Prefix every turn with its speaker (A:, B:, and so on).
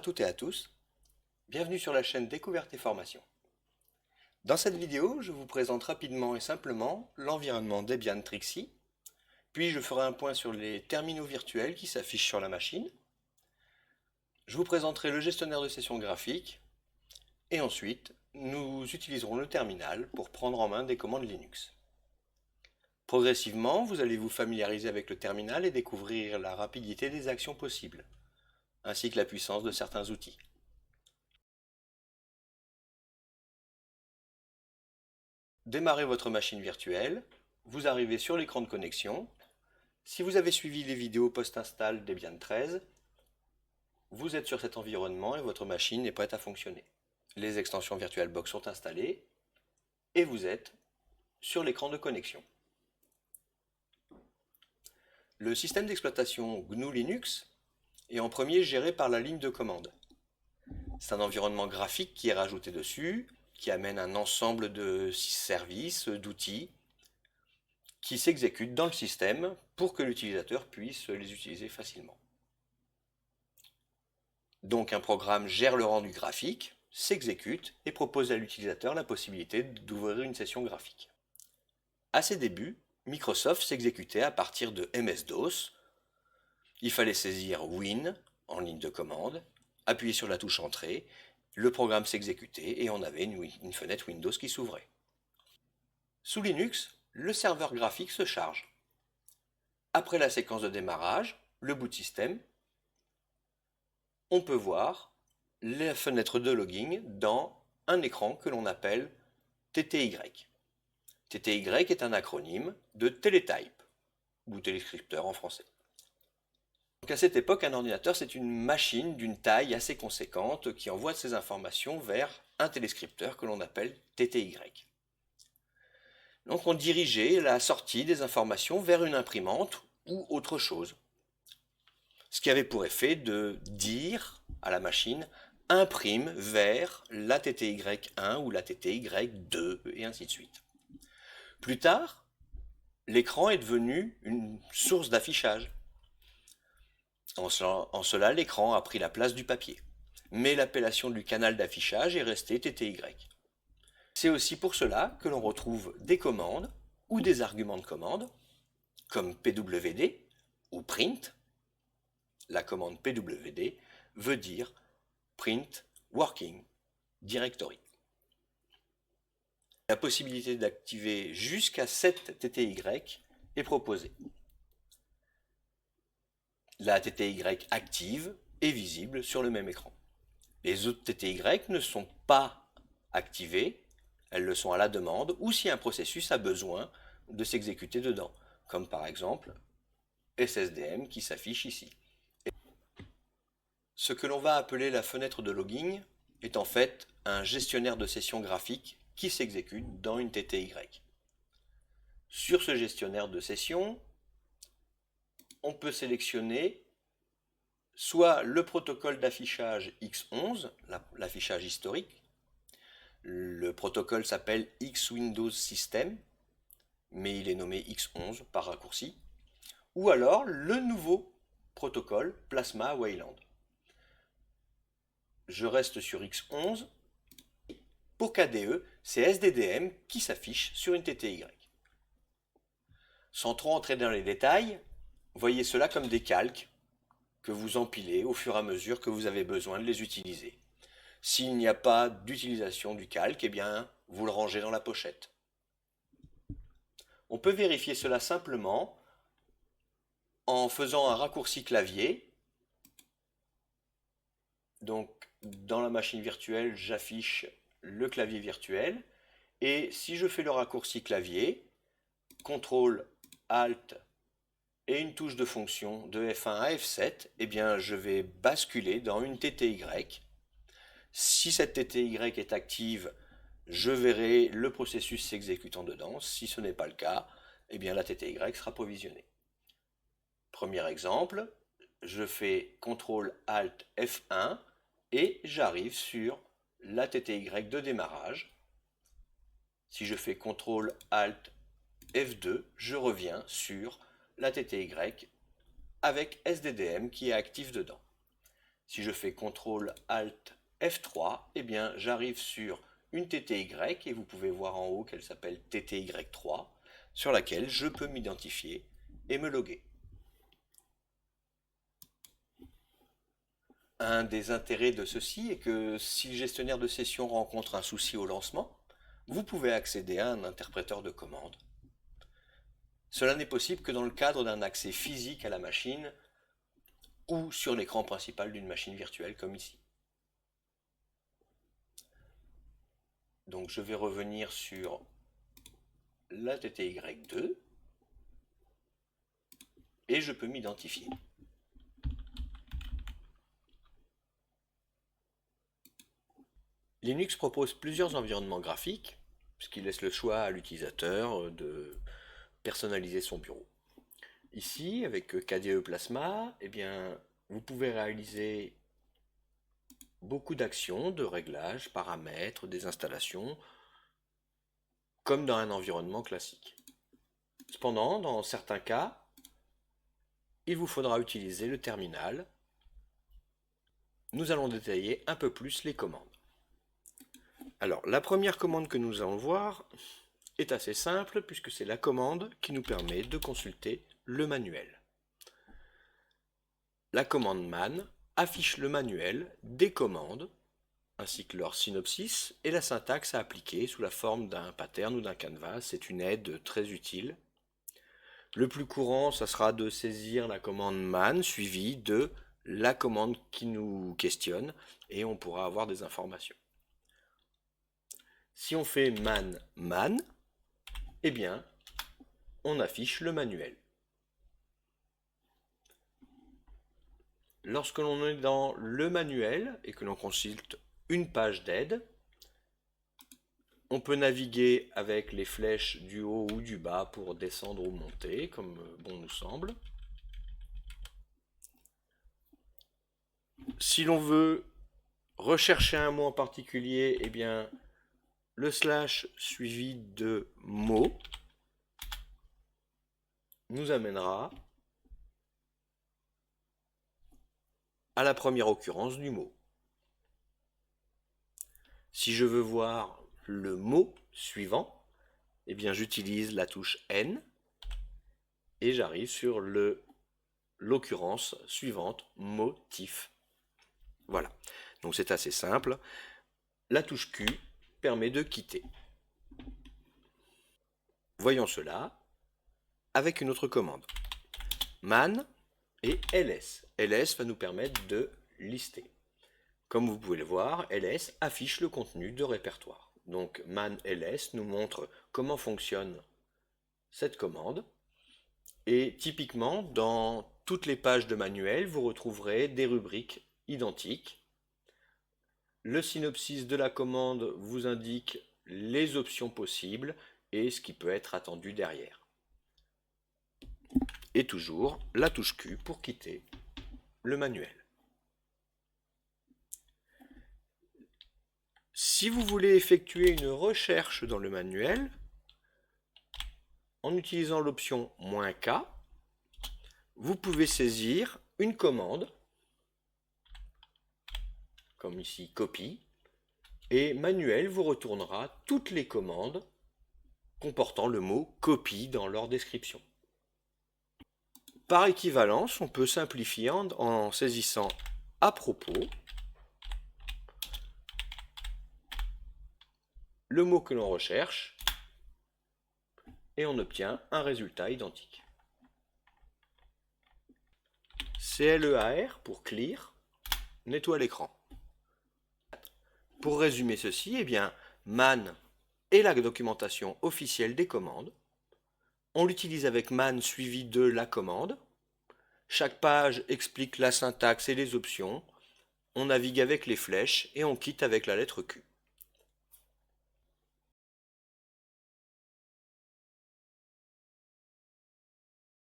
A: toutes et à tous, bienvenue sur la chaîne Découverte et Formation. Dans cette vidéo, je vous présente rapidement et simplement l'environnement Debian Trixie, puis je ferai un point sur les terminaux virtuels qui s'affichent sur la machine. Je vous présenterai le gestionnaire de session graphique, et ensuite, nous utiliserons le terminal pour prendre en main des commandes Linux. Progressivement, vous allez vous familiariser avec le terminal et découvrir la rapidité des actions possibles, ainsi que la puissance de certains outils. Démarrez votre machine virtuelle, vous arrivez sur l'écran de connexion. Si vous avez suivi les vidéos post-install Debian 13, vous êtes sur cet environnement et votre machine est prête à fonctionner. Les extensions VirtualBox sont installées et vous êtes sur l'écran de connexion. Le système d'exploitation GNU Linux est en premier géré par la ligne de commande. C'est un environnement graphique qui est rajouté dessus, qui amène un ensemble de services, d'outils, qui s'exécutent dans le système pour que l'utilisateur puisse les utiliser facilement. Donc un programme gère le rendu graphique, s'exécute et propose à l'utilisateur la possibilité d'ouvrir une session graphique. À ses débuts, Microsoft s'exécutait à partir de MS-DOS. Il fallait saisir Win en ligne de commande, appuyer sur la touche Entrée, le programme s'exécutait et on avait une fenêtre Windows qui s'ouvrait. Sous Linux, le serveur graphique se charge. Après la séquence de démarrage, le boot system, on peut voir la fenêtre de logging dans un écran que l'on appelle TTY. TTY est un acronyme de Teletype, ou téléscripteur en français. Donc à cette époque, un ordinateur, c'est une machine d'une taille assez conséquente qui envoie ses informations vers un téléscripteur que l'on appelle TTY. Donc on dirigeait la sortie des informations vers une imprimante ou autre chose. Ce qui avait pour effet de dire à la machine « imprime vers la TTY1 ou la TTY2 » et ainsi de suite. Plus tard, l'écran est devenu une source d'affichage. En cela, l'écran a pris la place du papier. Mais l'appellation du canal d'affichage est restée TTY. C'est aussi pour cela que l'on retrouve des commandes ou des arguments de commande, comme pwd ou print. La commande pwd veut dire print working directory. La possibilité d'activer jusqu'à 7 TTY est proposée. La TTY active est visible sur le même écran. Les autres TTY ne sont pas activées, elles le sont à la demande ou si un processus a besoin de s'exécuter dedans, comme par exemple SSDM qui s'affiche ici. Ce que l'on va appeler la fenêtre de logging est en fait un gestionnaire de session graphique qui s'exécute dans une TTY. Sur ce gestionnaire de session, on peut sélectionner soit le protocole d'affichage X11, l'affichage historique. Le protocole s'appelle X-Windows System, mais il est nommé X11 par raccourci. Ou alors le nouveau protocole Plasma Wayland. Je reste sur X11. Pour KDE, c'est SDDM qui s'affiche sur une TTY. Sans trop entrer dans les détails, voyez cela comme des calques que vous empilez au fur et à mesure que vous avez besoin de les utiliser. S'il n'y a pas d'utilisation du calque, eh bien, vous le rangez dans la pochette. On peut vérifier cela simplement en faisant un raccourci clavier. Donc, dans la machine virtuelle, j'affiche le clavier virtuel. Et si je fais le raccourci clavier, CTRL, ALT et une touche de fonction de F1 à F7, eh bien, je vais basculer dans une TTY. Si cette TTY est active, je verrai le processus s'exécutant dedans. Si ce n'est pas le cas, eh bien, la TTY sera provisionnée. Premier exemple, je fais CTRL ALT F1 et j'arrive sur la TTY de démarrage. Si je fais CTRL ALT F2, je reviens sur la TTY avec SDDM qui est actif dedans. Si je fais CTRL ALT F3, eh bien j'arrive sur une TTY et vous pouvez voir en haut qu'elle s'appelle TTY3 sur laquelle je peux m'identifier et me loguer. Un des intérêts de ceci est que si le gestionnaire de session rencontre un souci au lancement, vous pouvez accéder à un interpréteur de commande. Cela n'est possible que dans le cadre d'un accès physique à la machine ou sur l'écran principal d'une machine virtuelle comme ici. Donc je vais revenir sur la TTY2 et je peux m'identifier. Linux propose plusieurs environnements graphiques, ce qui laisse le choix à l'utilisateur de personnaliser son bureau. Ici, avec KDE Plasma, eh bien, vous pouvez réaliser beaucoup d'actions de réglage, paramètres, des installations, comme dans un environnement classique. Cependant, dans certains cas, il vous faudra utiliser le terminal. Nous allons détailler un peu plus les commandes. Alors, la première commande que nous allons voir est assez simple puisque c'est la commande qui nous permet de consulter le manuel. La commande man affiche le manuel des commandes ainsi que leur synopsis et la syntaxe à appliquer sous la forme d'un pattern ou d'un canevas. C'est une aide très utile. Le plus courant, ça sera de saisir la commande man suivie de la commande qui nous questionne et on pourra avoir des informations. Si on fait man, eh bien, on affiche le manuel. Lorsque l'on est dans le manuel et que l'on consulte une page d'aide, on peut naviguer avec les flèches du haut ou du bas pour descendre ou monter, comme bon nous semble. Si l'on veut rechercher un mot en particulier, eh bien, le slash suivi de mot nous amènera à la première occurrence du mot. Si je veux voir le mot suivant, eh bien j'utilise la touche N et j'arrive sur l'occurrence suivante, motif. Voilà, donc c'est assez simple. La touche Q permet de quitter. Voyons cela avec une autre commande. Man et ls. ls va nous permettre de lister. Comme vous pouvez le voir, ls affiche le contenu de répertoire. Donc man ls nous montre comment fonctionne cette commande. Et typiquement, dans toutes les pages de manuel, vous retrouverez des rubriques identiques. Le synopsis de la commande vous indique les options possibles et ce qui peut être attendu derrière. Et toujours la touche Q pour quitter le manuel. Si vous voulez effectuer une recherche dans le manuel, en utilisant l'option "-k", vous pouvez saisir une commande, comme ici copie, et manuel vous retournera toutes les commandes comportant le mot copie dans leur description. Par équivalence, on peut simplifier en saisissant à propos le mot que l'on recherche et on obtient un résultat identique. CLEAR pour clear nettoie l'écran. Pour résumer ceci, eh bien, man est la documentation officielle des commandes. On l'utilise avec man suivi de la commande. Chaque page explique la syntaxe et les options. On navigue avec les flèches et on quitte avec la lettre Q.